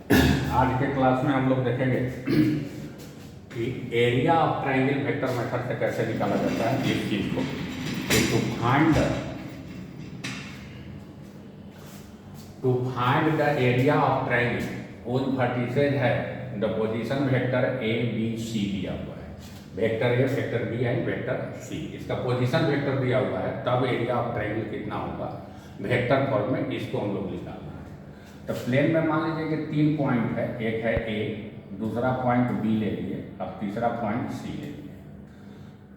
आज के क्लास में हम लोग देखेंगे कि area of triangle vector method से कैसे निकाला जाता है इस चीज को। To find the area of triangle whose vertices है the position vector A B C दिया हुआ है। Vector A, vector B and vector C, इसका पोजीशन वेक्टर दिया हुआ है, तब एरिया ऑफ ट्रायंगल कितना होगा वेक्टर फॉर्म में, इसको हम लोग निकालना है। तो प्लेन में मान लीजिए कि 3 पॉइंट है, एक है ए, दूसरा पॉइंट बी ले लिए, अब तीसरा पॉइंट सी ले लिए।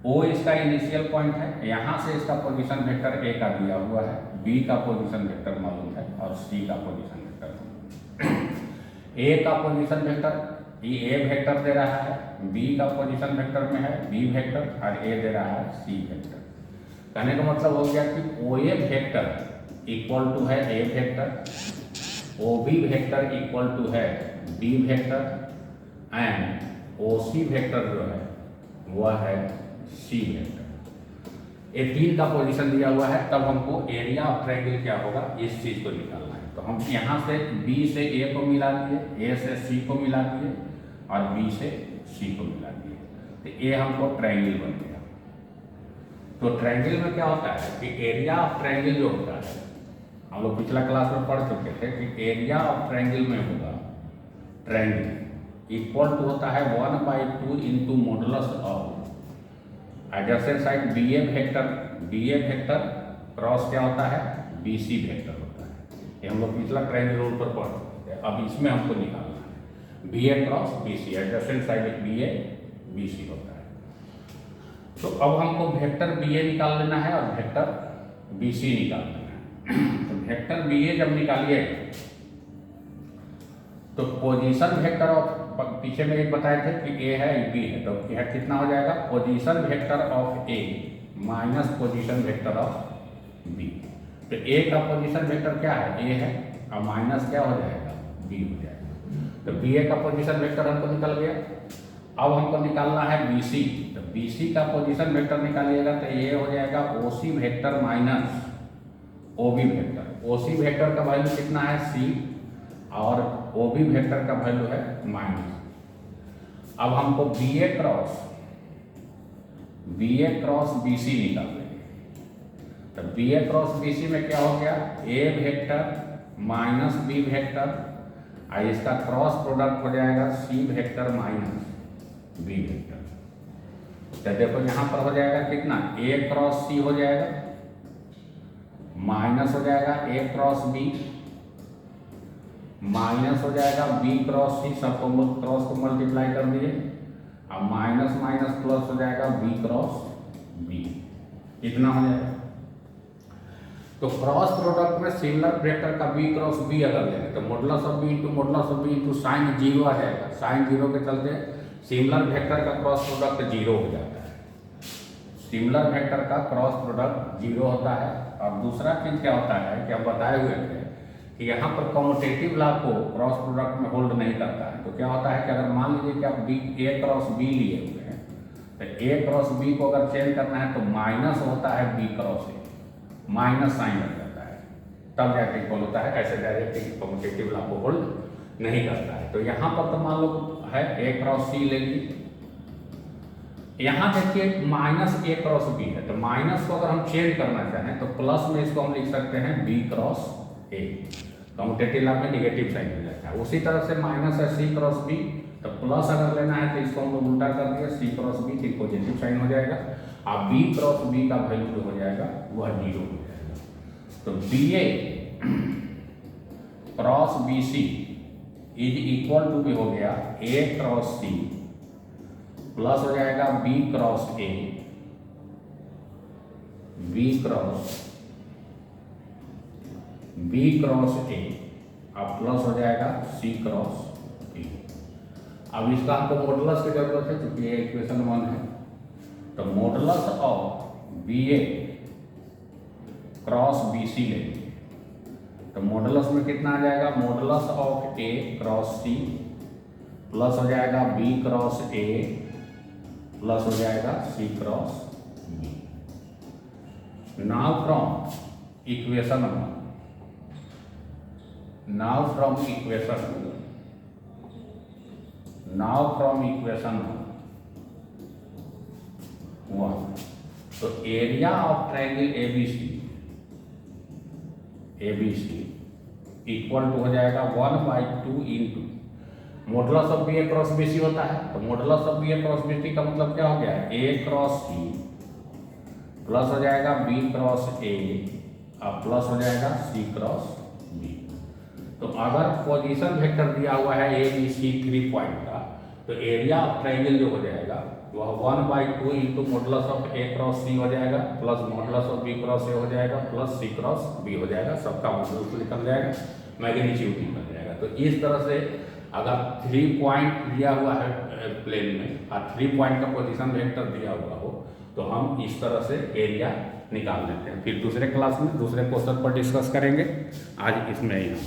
ओ इसका इनिशियल पॉइंट है, यहाँ से इसका पोजीशन वेक्टर ए का दिया हुआ है, बी का पोजीशन वेक्टर मालूम है और सी का पोजीशन वेक्टर मालूम है। ए का पोजीशन वेक्टर ए वेक्टर दे रहा है, बी का पोजीशन वेक्टर में है बी वेक्टर और ए दे रहा है सी वेक्टर। कहने का मतलब हो गया कि O A vector equal to है A vector, O B vector equal to है B vector and O C vector जो है वह है सी वेक्टर। ये 3 का पोजीशन दिया हुआ है, तब हमको एरिया ऑफ ट्रायंगल क्या होगा इस चीज को निकालना है। तो हम यहाँ से बी से ए को मिला दिए, ए से सी को मिला दिए और बी से सी को मिला दिए, तो ए हमको ट्रायंगल बन गया। तो ट्रायंगल में क्या होता है कि एरिया ऑफ ट्रायंगल जो होता है, हम लोग पिछला क्लास में पढ़ चुके थे कि एरिया ऑफ ट्रायंगल में होगा ट्रायंगल इक्वल टू होता है 1/2 into modulus of adjacent side B A vector cross क्या होता है बी सी वेक्टर होता है। ये हम लोग पिछला ट्रायंगल रूल पर पढ़ चुके थे। अब इसमें हमको निकालना है B A cross B C, adjacent side B A B C होता है। तो अब हमको वेक्टर बी ए निकाल लेना है और वेक्टर बी सी निकाल लेना है। तो वेक्टर बी ए जब निकालिए तो पोजीशन वेक्टर ऑफ, पीछे में एक बताए थे कि ए है बी है, तो यह कितना हो जाएगा position vector of A minus position vector of B. तो ए का पोजीशन वेक्टर क्या है ए है और माइनस क्या हो जाएगा बी हो जाएगा। तो बी ए का पोजीशन वेक्टर हमको निकल गया। अब हमको निकालना है बी सी, तो बी सी का पोजीशन वेक्टर निकालिएगा तो ये हो जाएगा O C vector minus O B vector. O C vector का वैल्यू कितना है सी और ओ बी वेक्टर का वैल्यू है माइनस। अब हमको B A cross B C निकाल लेंगे। तो B A cross B C में क्या हो गया A vector minus B vector और इसका क्रॉस प्रोडक्ट हो जाएगा C vector minus B vector. तो देखो यहाँ पर हो जाएगा कितना ए क्रॉस सी हो जाएगा माइनस हो जाएगा ए क्रॉस बी माइनस हो जाएगा बी क्रॉस सी, सबको क्रॉस को मल्टीप्लाई कर दिए, अब माइनस माइनस प्लस हो जाएगा बी क्रॉस बी, इतना हो जाएगा। तो क्रॉस प्रोडक्ट में सिमिलर वेक्टर का बी क्रॉस बी अगर लेंगे तो modulus of B into sine 0 आ जाएगा। साइन 0 के चलते सिमिलर वेक्टर का क्रॉस प्रोडक्ट 0 हो जाता है। सिमिलर वेक्टर का क्रॉस प्रोडक्ट 0 होता है। और दूसरा चीज क्या होता है कि हम बताए हुए थे कि यहाँ पर कम्यूटेटिव लॉ को क्रॉस प्रोडक्ट में होल्ड नहीं करता है। तो क्या होता है कि अगर मान लीजिए कि आप बी ए क्रॉस बी लिए हुए हैं तो ए क्रॉस बी को अगर चेंज करना है तो माइनस होता है B cross A, minus sign लग जाता है, तब जाके इक्वल होता है। ऐसे डायरेक्ट कम्यूटेटिव लॉ को होल्ड नहीं करता है। तो यहाँ पर तो मान लो है ए क्रॉस सी ले ली, यहाँ देखिए माइनस ए क्रॉस बी है, तो माइनस को अगर हम चेंज करना चाहें तो प्लस में इसको हम लिख सकते हैं B cross A, commutative law में निगेटिव साइन हो जाता है। उसी तरह से माइनस है सी क्रॉस बी, तो प्लस अगर लेना है तो इसको हम लोग उल्टा कर दिया सी क्रॉस बी, तो पॉजिटिव साइन हो जाएगा और बी क्रॉस बी का वैल्यू जो हो जाएगा वह 0 हो जाएगा। तो B A cross B C is equal to भी हो गया ए क्रॉस सी प्लस हो जाएगा B cross A, B cross A अब प्लस हो जाएगा सी क्रॉस ए। अब इसका हमको मॉडुलस की जरूरत है क्योंकि ये इक्वेशन 1 है। तो modulus of B A cross B C लेंगे तो मॉडुलस में कितना आ जाएगा modulus of A cross C plus हो जाएगा बी क्रॉस ए प्लस हो जाएगा C cross B. Now from equation 1 now from equation 1, तो area of triangle ABC equal to हो जाएगा 1/2 into modulus of B A cross B C होता है, तो modulus of B A cross B सी का मतलब क्या हो गया, ए क्रॉस सी प्लस हो जाएगा बी क्रॉस ए और प्लस हो जाएगा सी क्रॉस बी। तो अगर पोजीशन वेक्टर दिया हुआ है ए बी सी 3 पॉइंट का, तो एरिया ऑफ ट्रायंगल जो हो जाएगा वह 1/2 into modulus of A cross C हो जाएगा plus modulus of B cross A हो जाएगा प्लस सी क्रॉस बी हो जाएगा, सबका मॉडुलस निकल जाएगा, मैग्नीट्यूड निकल जाएगा। तो इस तरह से अगर 3 पॉइंट दिया हुआ है प्लेन में और 3 पॉइंट का पोजीशन वेक्टर दिया हुआ हो, तो हम इस तरह से एरिया निकाल लेते हैं। फिर दूसरे क्लास में दूसरे क्वेश्चन पर डिस्कस करेंगे, आज इसमें ही हम